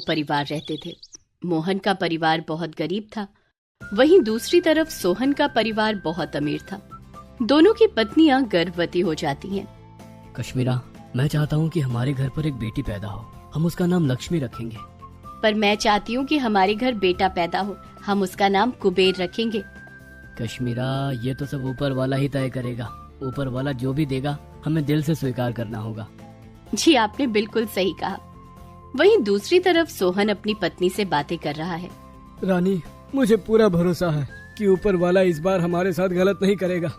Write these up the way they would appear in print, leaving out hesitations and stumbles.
परिवार रहते थे। मोहन का परिवार बहुत गरीब था, वहीं दूसरी तरफ सोहन का परिवार बहुत अमीर था। दोनों की पत्नियां गर्भवती हो जाती हैं। कश्मीरा, मैं चाहता हूँ कि हमारे घर पर एक बेटी पैदा हो, हम उसका नाम लक्ष्मी रखेंगे। पर मैं चाहती हूँ कि हमारे घर बेटा पैदा हो, हम उसका नाम कुबेर रखेंगे। कश्मीरा, ये तो सब ऊपर वाला ही तय करेगा। ऊपर वाला जो भी देगा हमें दिल से स्वीकार करना होगा। जी, आपने बिल्कुल सही कहा। वहीं दूसरी तरफ सोहन अपनी पत्नी से बातें कर रहा है। रानी, मुझे पूरा भरोसा है कि ऊपर वाला इस बार हमारे साथ गलत नहीं करेगा।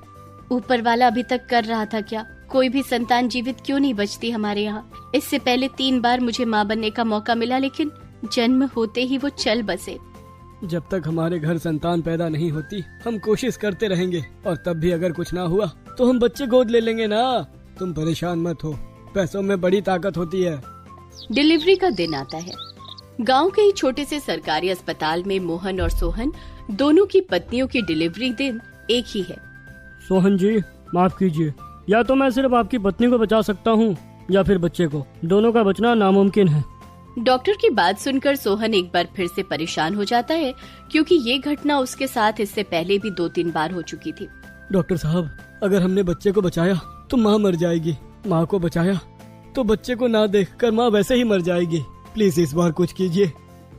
ऊपर वाला अभी तक कर रहा था क्या? कोई भी संतान जीवित क्यों नहीं बचती हमारे यहाँ? इससे पहले 3 बार मुझे माँ बनने का मौका मिला, लेकिन जन्म होते ही वो चल बसे। जब तक हमारे घर संतान पैदा नहीं होती हम कोशिश करते रहेंगे, और तब भी अगर कुछ ना हुआ तो हम बच्चे गोद ले लेंगे ना। तुम परेशान मत हो, पैसों में बड़ी ताकत होती है। डिलीवरी का दिन आता है। गांव के ही छोटे से सरकारी अस्पताल में मोहन और सोहन दोनों की पत्नियों की डिलीवरी दिन एक ही है। सोहन जी, माफ कीजिए, या तो मैं सिर्फ आपकी पत्नी को बचा सकता हूँ या फिर बच्चे को। दोनों का बचना नामुमकिन है। डॉक्टर की बात सुनकर सोहन एक बार फिर से परेशान हो जाता है, क्योंकि ये घटना उसके साथ इससे पहले भी 2-3 बार हो चुकी थी। डॉक्टर साहब, अगर हमने बच्चे को बचाया तो माँ मर जाएगी, माँ को बचाया तो बच्चे को ना देखकर माँ वैसे ही मर जाएगी। प्लीज इस बार कुछ कीजिए।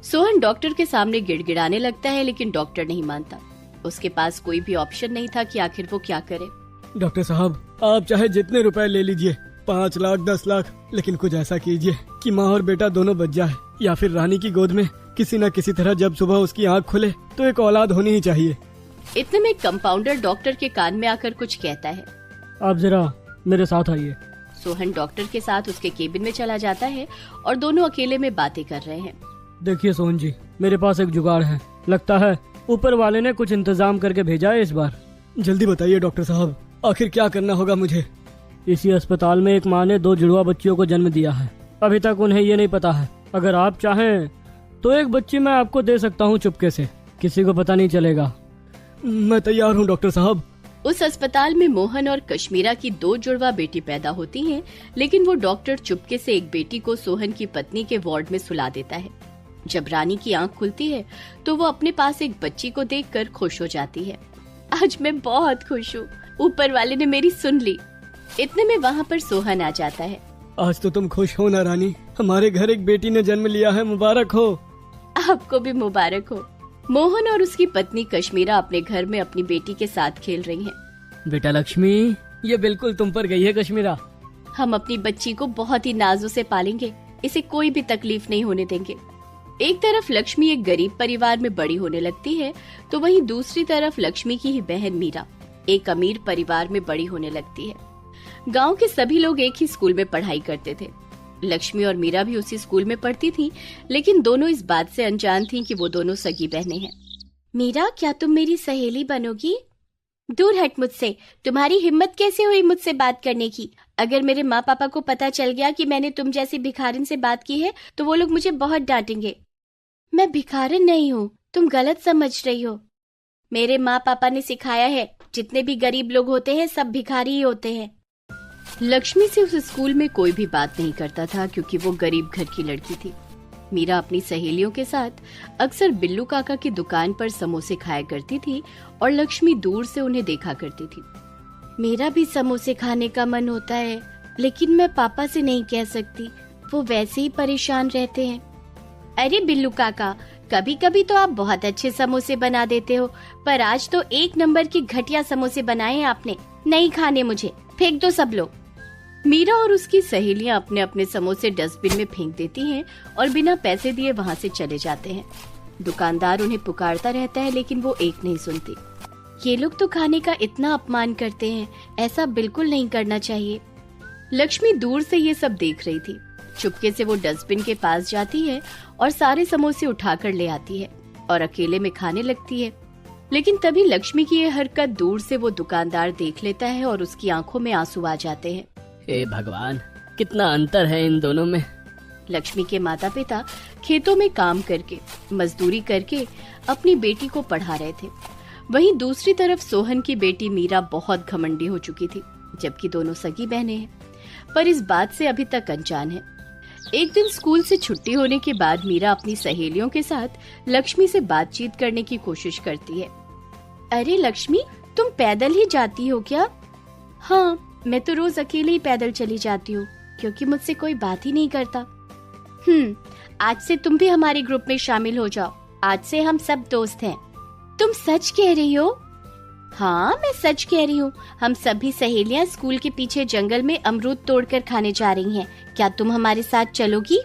सोहन डॉक्टर के सामने गिड़गिड़ाने लगता है, लेकिन डॉक्टर नहीं मानता। उसके पास कोई भी ऑप्शन नहीं था कि आखिर वो क्या करे। डॉक्टर साहब, आप चाहे जितने रुपए ले लीजिए, 5 लाख 10 लाख, लेकिन कुछ ऐसा कीजिए कि माँ और बेटा दोनों बच जाए, या फिर रानी की गोद में किसी न किसी तरह जब सुबह उसकी आँख खुले तो एक औलाद होनी ही चाहिए। इतने में कंपाउंडर डॉक्टर के कान में आकर कुछ कहता है। आप जरा मेरे साथ आइए। सोहन डॉक्टर के साथ उसके केबिन में चला जाता है और दोनों अकेले में बातें कर रहे हैं। देखिए सोहन जी, मेरे पास एक जुगाड़ है। लगता है ऊपर वाले ने कुछ इंतजाम करके भेजा है इस बार। जल्दी बताइए डॉक्टर साहब, आखिर क्या करना होगा मुझे? इसी अस्पताल में एक माँ ने 2 जुड़वा बच्चियों को जन्म दिया है। अभी तक उन्हें ये नहीं पता है। अगर आप चाहें तो एक बच्ची मैं आपको दे सकता हूँ चुपके से, किसी को पता नहीं चलेगा। मैं तैयार हूँ डॉक्टर साहब। उस अस्पताल में मोहन और कश्मीरा की 2 जुड़वा बेटी पैदा होती हैं, लेकिन वो डॉक्टर चुपके से एक बेटी को सोहन की पत्नी के वार्ड में सुला देता है। जब रानी की आंख खुलती है तो वो अपने पास एक बच्ची को देखकर खुश हो जाती है। आज मैं बहुत खुश हूँ, ऊपर वाले ने मेरी सुन ली। इतने में वहाँ पर सोहन आ जाता है। आज तो तुम खुश हो ना रानी, हमारे घर एक बेटी ने जन्म लिया है, मुबारक हो। आपको भी मुबारक हो। मोहन और उसकी पत्नी कश्मीरा अपने घर में अपनी बेटी के साथ खेल रही हैं। बेटा लक्ष्मी, ये बिल्कुल तुम पर गई है कश्मीरा। हम अपनी बच्ची को बहुत ही नाजों से पालेंगे, इसे कोई भी तकलीफ नहीं होने देंगे। एक तरफ लक्ष्मी एक गरीब परिवार में बड़ी होने लगती है, तो वहीं दूसरी तरफ लक्ष्मी की ही बहन मीरा एक अमीर परिवार में बड़ी होने लगती है। गांव के सभी लोग एक ही स्कूल में पढ़ाई करते थे। लक्ष्मी और मीरा भी उसी स्कूल में पढ़ती थीं, लेकिन दोनों इस बात से अनजान थीं कि वो दोनों सगी बहनें हैं। मीरा, क्या तुम मेरी सहेली बनोगी? दूर हट मुझसे, तुम्हारी हिम्मत कैसे हुई मुझसे बात करने की? अगर मेरे माँ पापा को पता चल गया कि मैंने तुम जैसी भिखारिन से बात की है तो वो लोग मुझे बहुत डांटेंगे। मैं भिखारिन नहीं हूँ, तुम गलत समझ रही हो। मेरे माँ पापा ने सिखाया है, जितने भी गरीब लोग होते हैं सब भिखारी ही होते हैं। लक्ष्मी से उस स्कूल में कोई भी बात नहीं करता था, क्योंकि वो गरीब घर की लड़की थी। मीरा अपनी सहेलियों के साथ अक्सर बिल्लू काका की दुकान पर समोसे खाया करती थी और लक्ष्मी दूर से उन्हें देखा करती थी। मेरा भी समोसे खाने का मन होता है, लेकिन मैं पापा से नहीं कह सकती, वो वैसे ही परेशान रहते हैं। अरे बिल्लू काका, कभी कभी तो आप बहुत अच्छे समोसे बना देते हो, पर आज तो 1 नंबर के घटिया समोसे बनाए हैं आपने। नहीं खाने मुझे, फेंक दो सब लोग। मीरा और उसकी सहेलियां अपने अपने समोसे डस्टबिन में फेंक देती हैं और बिना पैसे दिए वहां से चले जाते हैं। दुकानदार उन्हें पुकारता रहता है, लेकिन वो एक नहीं सुनती। ये लोग तो खाने का इतना अपमान करते हैं, ऐसा बिल्कुल नहीं करना चाहिए। लक्ष्मी दूर से ये सब देख रही थी। चुपके से वो डस्टबिन के पास जाती है और सारे समोसे उठाकर ले आती है और अकेले में खाने लगती है। लेकिन तभी लक्ष्मी की ये हरकत दूर से वो दुकानदार देख लेता है और उसकी आंखों में आंसू आ जाते हैं। हे भगवान, कितना अंतर है इन दोनों में। लक्ष्मी के माता पिता खेतों में काम करके, मजदूरी करके अपनी बेटी को पढ़ा रहे थे। वहीं दूसरी तरफ सोहन की बेटी मीरा बहुत घमंडी हो चुकी थी, जबकि दोनों सगी बहनें हैं, पर इस बात से अभी तक अनजान है। एक दिन स्कूल से छुट्टी होने के बाद मीरा अपनी सहेलियों के साथ लक्ष्मी से बातचीत करने की कोशिश करती है। अरे लक्ष्मी, तुम पैदल ही जाती हो क्या? हाँ, मैं तो रोज अकेले ही पैदल चली जाती हूँ क्योंकि मुझसे कोई बात ही नहीं करता। आज से तुम भी हमारे ग्रुप में शामिल हो जाओ। आज से हम सब दोस्त हैं। तुम सच कह रही हो? हाँ, मैं सच कह रही हूँ। हम सभी सहेलियाँ स्कूल के पीछे जंगल में अमरूद तोड़कर खाने जा रही हैं। क्या तुम हमारे साथ चलोगी?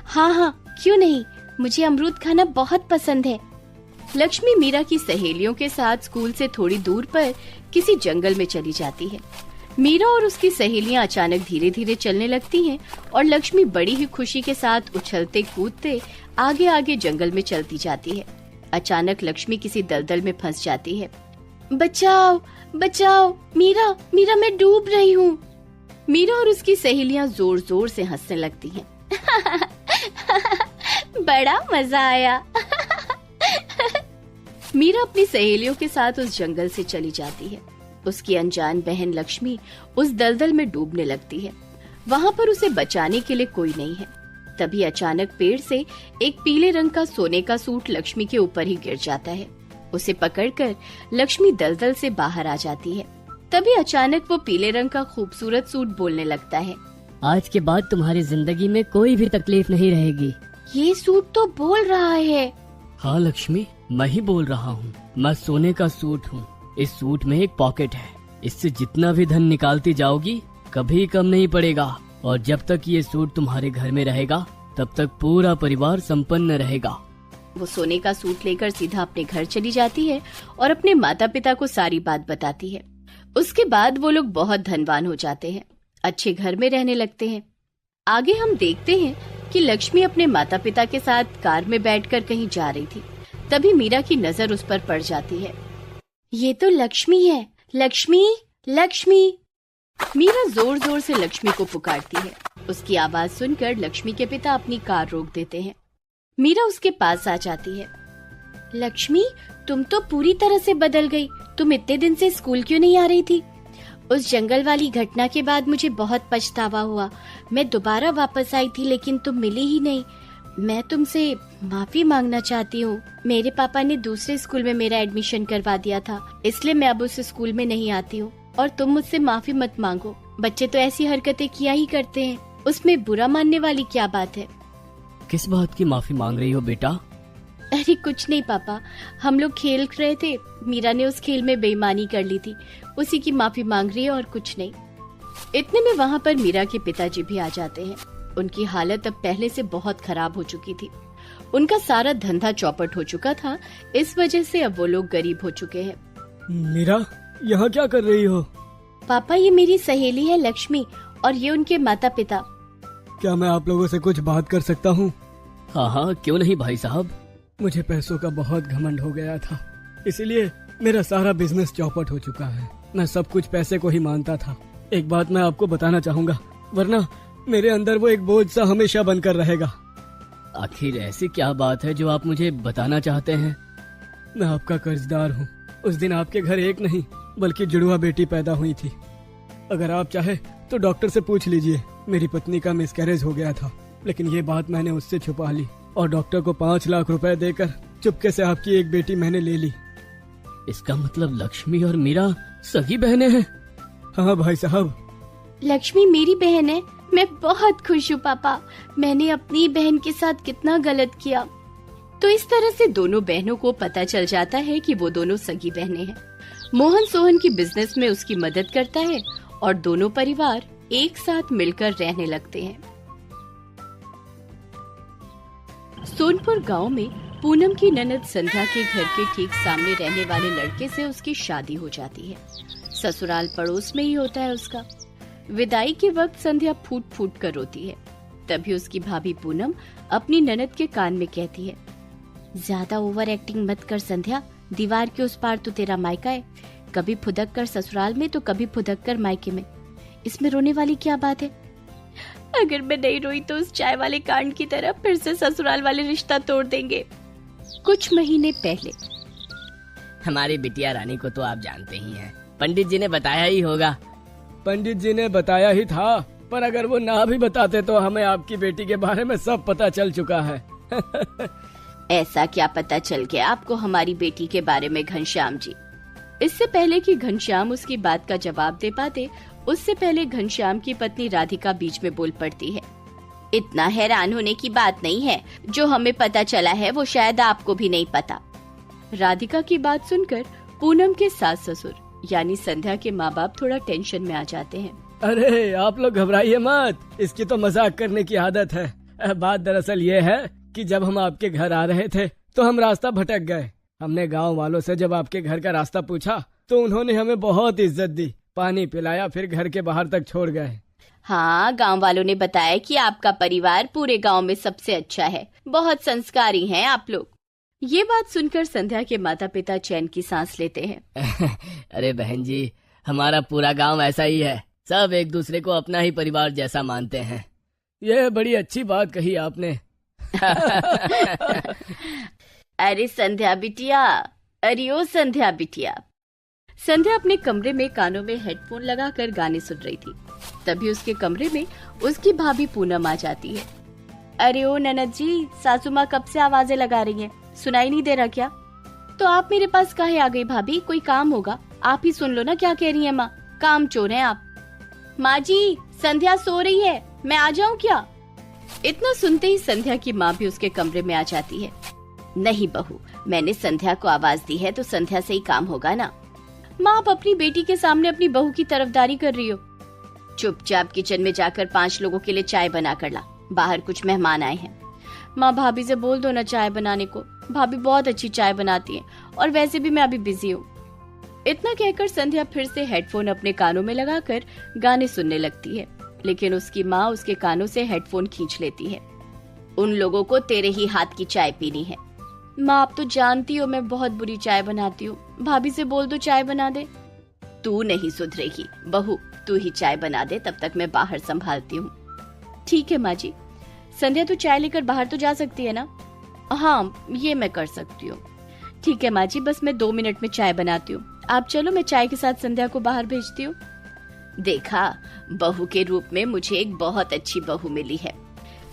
हाँ, क्यों नहीं, मुझे अमरूद खाना बहुत पसंद है। लक्ष्मी मीरा की सहेलियों के साथ स्कूल से थोड़ी दूर पर किसी जंगल में चली जाती है। मीरा और उसकी सहेलियां अचानक धीरे धीरे चलने लगती हैं और लक्ष्मी बड़ी ही खुशी के साथ उछलते कूदते आगे आगे जंगल में चलती जाती है। अचानक लक्ष्मी किसी दलदल में फंस जाती है। बचाओ बचाओ, मीरा मीरा, मैं डूब रही हूँ। मीरा और उसकी सहेलियां जोर जोर से हंसने लगती हैं। बड़ा मजा आया। मीरा अपनी सहेलियों के साथ उस जंगल से चली जाती है। उसकी अनजान बहन लक्ष्मी उस दलदल में डूबने लगती है। वहाँ पर उसे बचाने के लिए कोई नहीं है। तभी अचानक पेड़ से एक पीले रंग का सोने का सूट लक्ष्मी के ऊपर ही गिर जाता है। उसे पकड़कर लक्ष्मी दलदल से बाहर आ जाती है। तभी अचानक वो पीले रंग का खूबसूरत सूट बोलने लगता है। आज के बाद तुम्हारी जिंदगी में कोई भी तकलीफ नहीं रहेगी। ये सूट तो बोल रहा है। हाँ लक्ष्मी, मैं ही बोल रहा हूँ। मैं सोने का सूट हूँ। इस सूट में एक पॉकेट है। इससे जितना भी धन निकालती जाओगी कभी कम नहीं पड़ेगा। और जब तक ये सूट तुम्हारे घर में रहेगा तब तक पूरा परिवार संपन्न रहेगा। वो सोने का सूट लेकर सीधा अपने घर चली जाती है और अपने माता पिता को सारी बात बताती है। उसके बाद वो लोग बहुत धनवान हो जाते हैं, अच्छे घर में रहने लगते हैं। आगे हम देखते हैं कि लक्ष्मी अपने माता पिता के साथ कार में बैठकर कहीं जा रही थी। तभी मीरा की नजर उस पर पड़ जाती है। ये तो लक्ष्मी है। लक्ष्मी, लक्ष्मी। मीरा जोर जोर से लक्ष्मी को पुकारती है। उसकी आवाज सुनकर लक्ष्मी के पिता अपनी कार रोक देते हैं। मीरा उसके पास आ जाती है। लक्ष्मी, तुम तो पूरी तरह से बदल गई। तुम इतने दिन से स्कूल क्यों नहीं आ रही थी? उस जंगल वाली घटना के बाद मुझे बहुत पछतावा हुआ। मैं दोबारा वापस आई थी लेकिन तुम मिली ही नहीं। मैं तुमसे माफी मांगना चाहती हूँ। मेरे पापा ने दूसरे स्कूल में मेरा एडमिशन करवा दिया था, इसलिए मैं अब उस स्कूल में नहीं आती हूँ। और तुम मुझसे माफी मत मांगो। बच्चे तो ऐसी हरकतें किया ही करते हैं, उसमें बुरा मानने वाली क्या बात है? किस बात की माफी मांग रही हो बेटा? अरे कुछ नहीं पापा, हम लोग खेल रहे थे। मीरा ने उस खेल में बेईमानी कर ली थी, उसी की माफी मांग रही है और कुछ नहीं। इतने में वहाँ पर मीरा के पिताजी भी आ जाते हैं। उनकी हालत अब पहले से बहुत खराब हो चुकी थी। उनका सारा धंधा चौपट हो चुका था, इस वजह से अब वो लोग गरीब हो चुके हैं। मीरा, यहाँ क्या कर रही हो? पापा, ये मेरी सहेली है लक्ष्मी और ये उनके माता पिता। क्या मैं आप लोगों से कुछ बात कर सकता हूँ? हाँ, क्यों नहीं भाई साहब। मुझे पैसों का बहुत घमंड हो गया था, इसीलिए मेरा सारा बिजनेस चौपट हो चुका है। मैं सब कुछ पैसे को ही मानता था। एक बात मैं आपको बताना चाहूँगा, वरना मेरे अंदर वो एक बोझ सा हमेशा बनकर रहेगा। आखिर ऐसी क्या बात है जो आप मुझे बताना चाहते हैं? मैं आपका कर्जदार हूँ। उस दिन आपके घर एक नहीं बल्कि जुड़वा बेटी पैदा हुई थी। अगर आप चाहे तो डॉक्टर से पूछ लीजिए। मेरी पत्नी का मिसकैरेज हो गया था, लेकिन ये बात मैंने उससे छुपा ली और डॉक्टर को 5 लाख रुपए देकर चुपके से आपकी एक बेटी मैंने ले ली। इसका मतलब लक्ष्मी और मीरा सगी बहनें हैं? हाँ भाई साहब। लक्ष्मी मेरी बहन है। मैं बहुत खुश हूँ पापा। मैंने अपनी बहन के साथ कितना गलत किया। तो इस तरह से दोनों बहनों को पता चल जाता है कि वो दोनों सगी बहनें हैं। मोहन सोहन की बिजनेस में उसकी मदद करता है और दोनों परिवार एक साथ मिलकर रहने लगते हैं। सोनपुर गांव में पूनम की ननद संध्या के घर के ठीक सामने रहने वाले लड़के से उसकी शादी हो जाती है। ससुराल पड़ोस में ही होता है उसका। विदाई के वक्त संध्या फूट फूट कर रोती है। तभी उसकी भाभी पूनम अपनी ननद के कान में कहती है, ज्यादा ओवर एक्टिंग मत कर संध्या। दीवार के उस पार तो तेरा मायका है। कभी फुदक कर ससुराल में तो कभी फुदक कर मायके में। इसमें रोने वाली क्या बात है? अगर मैं नहीं रोई तो उस चाय वाले कांड की तरह फिर से ससुराल वाले रिश्ता तोड़ देंगे। कुछ महीने पहले। हमारी बिटिया रानी को तो आप जानते ही हैं, पंडित जी ने बताया ही होगा। पंडित जी ने बताया ही था, पर अगर वो ना भी बताते तो हमें आपकी बेटी के बारे में सब पता चल चुका है। ऐसा क्या पता चल गया आपको हमारी बेटी के बारे में घनश्याम जी? इससे पहले कि घनश्याम उसकी बात का जवाब दे पाते, उससे पहले घनश्याम की पत्नी राधिका बीच में बोल पड़ती है। इतना हैरान होने की बात नहीं है, जो हमें पता चला है वो शायद आपको भी नहीं पता। राधिका की बात सुनकर पूनम के सास ससुर यानी संध्या के माँ बाप थोड़ा टेंशन में आ जाते हैं। अरे आप लोग घबराइए मत, इसकी तो मजाक करने की आदत है। बात दरअसल ये है कि जब हम आपके घर आ रहे थे तो हम रास्ता भटक गए। हमने गांव वालों से जब आपके घर का रास्ता पूछा तो उन्होंने हमें बहुत इज्जत दी, पानी पिलाया, फिर घर के बाहर तक छोड़ गए। हाँ, गांव वालों ने बताया कि आपका परिवार पूरे गांव में सबसे अच्छा है, बहुत संस्कारी हैं आप लोग। ये बात सुनकर संध्या के माता पिता चैन की सांस लेते हैं। अरे बहन जी, हमारा पूरा गांव ऐसा ही है, सब एक दूसरे को अपना ही परिवार जैसा मानते हैं। यह बड़ी अच्छी बात कही आपने। अरे संध्या बिटिया, अरे ओ संध्या बिटिया। संध्या अपने कमरे में कानों में हेडफोन लगाकर गाने सुन रही थी। तभी उसके कमरे में उसकी भाभी पूनम आ जाती है। अरे ओ ननद जी, सासू माँ कब से आवाजें लगा रही हैं, सुनाई नहीं दे रहा क्या? तो आप मेरे पास काहे आ गई भाभी? कोई काम होगा, आप ही सुन लो ना क्या कह रही है माँ। काम चोर हैं आप। माँ जी, संध्या सो रही है, मैं आ जाऊं क्या? इतना सुनते ही संध्या की माँ भी उसके कमरे में आ जाती है। नहीं बहू, मैंने संध्या को आवाज दी है तो संध्या से ही काम होगा ना। माँ, आप अपनी बेटी के सामने अपनी बहू की तरफदारी कर रही हो। चुपचाप किचन में जाकर 5 लोगों के लिए चाय बना कर ला, बाहर कुछ मेहमान आए हैं। माँ, भाभी से बोल दो ना चाय बनाने को, भाभी बहुत अच्छी चाय बनाती है, और वैसे भी मैं अभी बिजी हूँ। इतना कहकर संध्या फिर से हेडफोन अपने कानों में लगाकर गाने सुनने लगती है, लेकिन उसकी माँ उसके कानों से हेडफोन खींच लेती है। उन लोगों को तेरे ही हाथ की चाय पीनी है। माँ, आप तो जानती हो मैं बहुत बुरी चाय बनाती हूँ, भाभी से बोल दो चाय बना दे। तू नहीं सुधरेगी बहू, तू ही चाय बना दे, तब तक मैं बाहर संभालती हूँ। ठीक है माँ जी। संध्या, तू चाय लेकर बाहर तो जा सकती है ना? हाँ, ये मैं कर सकती हूँ। ठीक है माँ जी, बस मैं 2 मिनट में चाय बनाती हूँ, आप चलो, मैं चाय के साथ संध्या को बाहर भेजती हूँ। देखा, बहू के रूप में मुझे एक बहुत अच्छी बहू मिली है।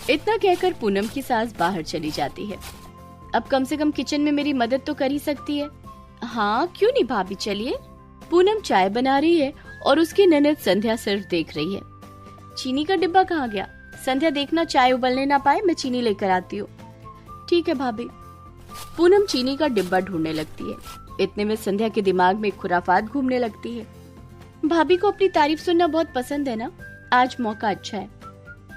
इतना कहकर पूनम की सास बाहर चली जाती है। अब कम से कम किचन में मेरी मदद तो कर ही सकती है। हाँ, क्यों नहीं भाभी, चलिए। पूनम चाय बना रही है और उसकी ननद संध्या सिर्फ देख रही है। चीनी का डिब्बा कहाँ गया? संध्या देखना चाय उबलने ना पाए, मैं चीनी लेकर आती हूँ। ठीक है भाभी। पूनम चीनी का डिब्बा ढूंढने लगती है। इतने में संध्या के दिमाग में खुराफात घूमने लगती है। भाभी को अपनी तारीफ सुनना बहुत पसंद है ना, आज मौका अच्छा है।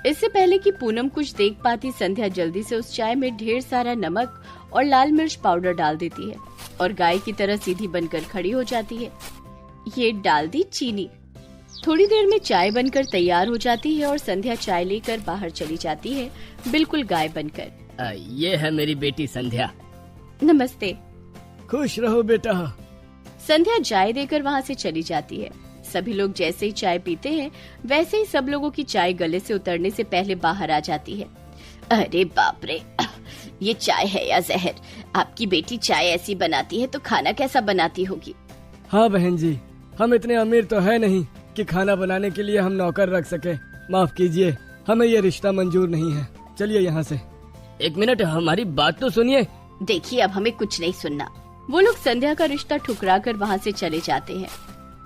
इससे पहले कि पूनम कुछ देख पाती, संध्या जल्दी से उस चाय में ढेर सारा नमक और लाल मिर्च पाउडर डाल देती है और गाय की तरह सीधी बनकर खड़ी हो जाती है। ये डाल दी चीनी। थोड़ी देर में चाय बनकर तैयार हो जाती है और संध्या चाय लेकर बाहर चली जाती है, बिल्कुल गाय बनकर। ये है मेरी बेटी संध्या। नमस्ते। खुश रहो बेटा। संध्या चाय देकर वहाँ से चली जाती है। सभी लोग जैसे ही चाय पीते हैं, वैसे ही सब लोगों की चाय गले से उतरने से पहले बाहर आ जाती है। अरे बाप रे, ये चाय है या जहर? आपकी बेटी चाय ऐसी बनाती है तो खाना कैसा बनाती होगी? हाँ बहन जी, हम इतने अमीर तो है नहीं कि खाना बनाने के लिए हम नौकर रख सके। माफ कीजिए, हमें ये रिश्ता मंजूर नहीं है। चलिए यहाँ से। 1 मिनट, हमारी बात तो सुनिए। देखिए, अब हमें कुछ नहीं सुनना। वो लोग संध्या का रिश्ता ठुकरा कर वहाँ से चले जाते हैं।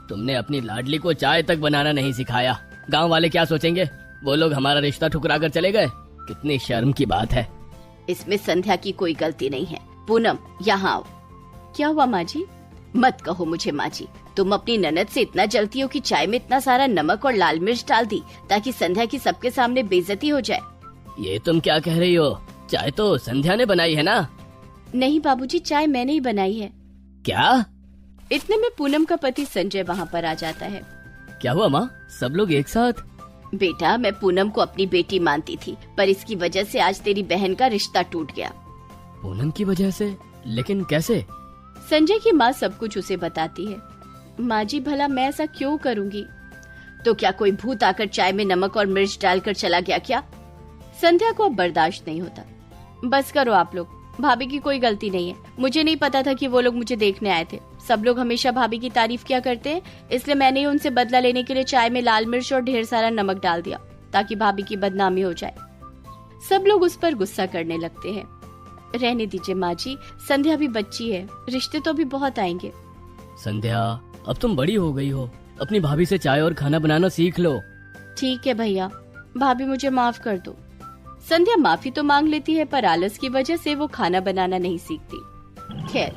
तुमने अपनी लाडली को चाय तक बनाना नहीं सिखाया, गांव वाले क्या सोचेंगे? वो लोग हमारा रिश्ता ठुकरा कर चले गए, कितनी शर्म की बात है। इसमें संध्या की कोई गलती नहीं है। पूनम, यहाँ आओ। क्या हुआ माँ जी? मत कहो मुझे माँ जी, तुम अपनी ननद से इतना जलती हो कि चाय में इतना सारा नमक और लाल मिर्च डाल दी ताकि संध्या की सबके सामने बेइज्जती हो जाए। ये तुम क्या कह रही हो? चाय तो संध्या ने बनाई है ना? नहीं बाबूजी, चाय मैंने ही बनाई है। क्या? इतने में पूनम का पति संजय वहाँ पर आ जाता है। क्या हुआ माँ, सब लोग एक साथ? बेटा, मैं पूनम को अपनी बेटी मानती थी, पर इसकी वजह से आज तेरी बहन का रिश्ता टूट गया। पूनम की वजह से? लेकिन कैसे? संजय की माँ सब कुछ उसे बताती है। माँ जी, भला मैं ऐसा क्यों करूँगी? तो क्या कोई भूत आकर चाय में नमक और मिर्च डालकर चला गया क्या? संध्या को अब बर्दाश्त नहीं होता। बस करो आप लोग, भाभी की कोई गलती नहीं है। मुझे नहीं पता था कि वो लोग मुझे देखने आए थे। सब लोग हमेशा भाभी की तारीफ किया करते हैं, इसलिए मैंने ही उनसे बदला लेने के लिए चाय में लाल मिर्च और ढेर सारा नमक डाल दिया ताकि भाभी की बदनामी हो जाए। सब लोग उस पर गुस्सा करने लगते हैं। रहने दीजिए माँ जी, संध्या भी बच्ची है, रिश्ते तो भी बहुत आएंगे। संध्या, अब तुम बड़ी हो गई हो, अपनी भाभी से चाय और खाना बनाना सीख लो। ठीक है भैया, भाभी मुझे माफ कर दो। संध्या माफी तो मांग लेती है, पर आलस की वजह से वो खाना बनाना नहीं सीखती। खैर,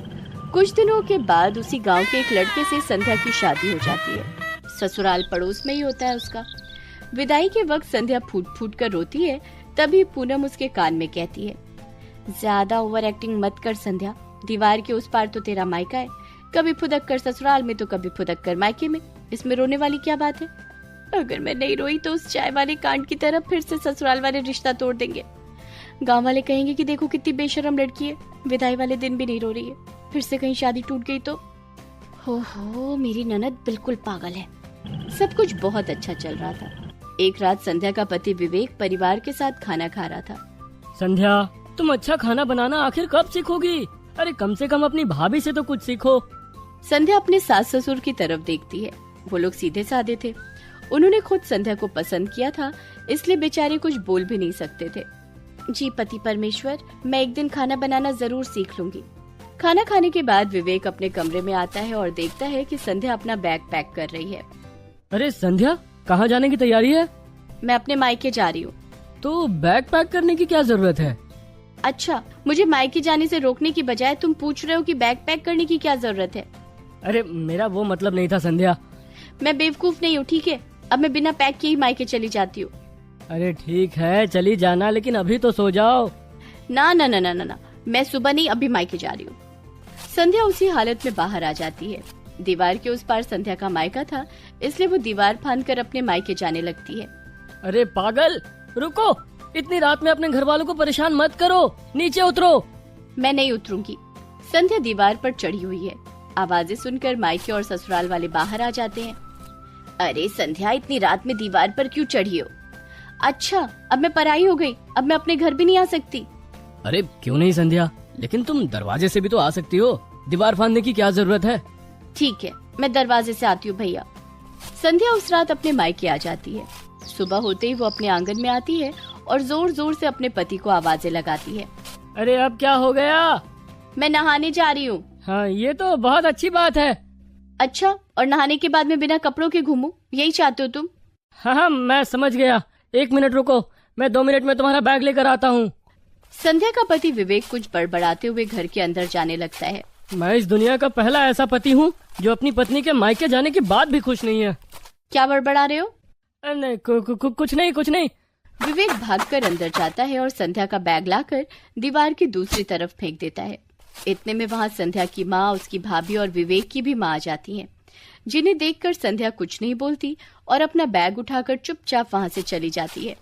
कुछ दिनों के बाद उसी गांव के एक लड़के से संध्या की शादी हो जाती है। ससुराल पड़ोस में ही होता है उसका। विदाई के वक्त संध्या फूट फूट कर रोती है, तभी पूनम उसके कान में कहती है, ज्यादा ओवर एक्टिंग मत कर संध्या, दीवार के उस पार तो तेरा मायका है, कभी फुदक कर ससुराल में तो कभी फुदक कर मायके में, इसमें रोने वाली क्या बात है। अगर मैं नहीं रोई तो उस चाय वाले कांड की तरफ फिर से ससुराल वाले रिश्ता तोड़ देंगे। गांव वाले कहेंगे कि देखो कितनी बेशरम लड़की है, विदाई वाले दिन भी नहीं रो रही है, फिर से कहीं शादी टूट गई तो। हो मेरी ननद बिल्कुल पागल है। सब कुछ बहुत अच्छा चल रहा था। एक रात संध्या का पति विवेक परिवार के साथ खाना खा रहा था। संध्या, तुम अच्छा खाना बनाना आखिर कब सीखोगी? अरे कम से कम अपनी भाभी से तो कुछ सीखो। संध्या अपने सास ससुर की तरफ देखती है। वो लोग सीधे साधे थे, उन्होंने खुद संध्या को पसंद किया था, इसलिए बेचारे कुछ बोल भी नहीं सकते थे। जी पति परमेश्वर, मैं एक दिन खाना बनाना जरूर सीख लूंगी। खाना खाने के बाद विवेक अपने कमरे में आता है और देखता है कि संध्या अपना बैग पैक कर रही है। अरे संध्या, कहाँ जाने की तैयारी है? मैं अपने मायके जा रही हूँ। तो बैग पैक करने की क्या जरूरत है? अच्छा, मुझे मायके जाने से रोकने की बजाय तुम पूछ रहे हो कि बैग पैक करने की क्या जरूरत है? अरे मेरा वो मतलब नहीं था संध्या। मैं बेवकूफ नहीं हूँ, ठीक है? अब मैं बिना पैक किए ही मायके चली जाती हूँ। अरे ठीक है, चली जाना, लेकिन अभी तो सो जाओ। ना ना ना ना ना ना, मैं सुबह नहीं, अभी मायके जा रही हूँ। संध्या उसी हालत में बाहर आ जाती है। दीवार के उस पार संध्या का मायका था, इसलिए वो दीवार फांदकर अपने मायके जाने लगती है। अरे पागल, रुको, इतनी रात में अपने घर वालों को परेशान मत करो, नीचे उतरो। मैं नहीं उतरूंगी। संध्या दीवार पर चढ़ी हुई है। आवाजें सुनकर मायके और ससुराल वाले बाहर आ जाते हैं। अरे संध्या, इतनी रात में दीवार पर क्यों चढ़ी हो? अच्छा, अब मैं पराई हो गई, अब मैं अपने घर भी नहीं आ सकती। अरे क्यों नहीं संध्या, लेकिन तुम दरवाजे से भी तो आ सकती हो, दीवार फांदने की क्या जरूरत है? ठीक है, मैं दरवाजे से आती हूँ भैया। संध्या उस रात अपने मायके आ जाती है। सुबह होते ही वो अपने आंगन में आती है और जोर जोर से अपने पति को आवाजें लगाती है। अरे अब क्या हो गया? मैं नहाने जा रही हूँ। हाँ, ये तो बहुत अच्छी बात है। अच्छा, और नहाने के बाद मैं बिना कपड़ों के घूमूं, यही चाहते हो तुम? हाँ, मैं समझ गया। 1 मिनट रुको, मैं 2 मिनट में तुम्हारा बैग लेकर आता हूँ। संध्या का पति विवेक कुछ बड़बड़ाते हुए घर के अंदर जाने लगता है। मैं इस दुनिया का पहला ऐसा पति हूँ जो अपनी पत्नी के मायके जाने के बाद भी खुश नहीं है। क्या बड़बड़ा रहे हो? नहीं, कुछ नहीं। विवेक भागकर अंदर जाता है और संध्या का बैग लाकर दीवार की दूसरी तरफ फेंक देता है। इतने में वहाँ संध्या की माँ, उसकी भाभी और विवेक की भी माँ आ जाती हैं, जिन्हें देखकर संध्या कुछ नहीं बोलती और अपना बैग उठाकर चुपचाप वहाँ से चली जाती है।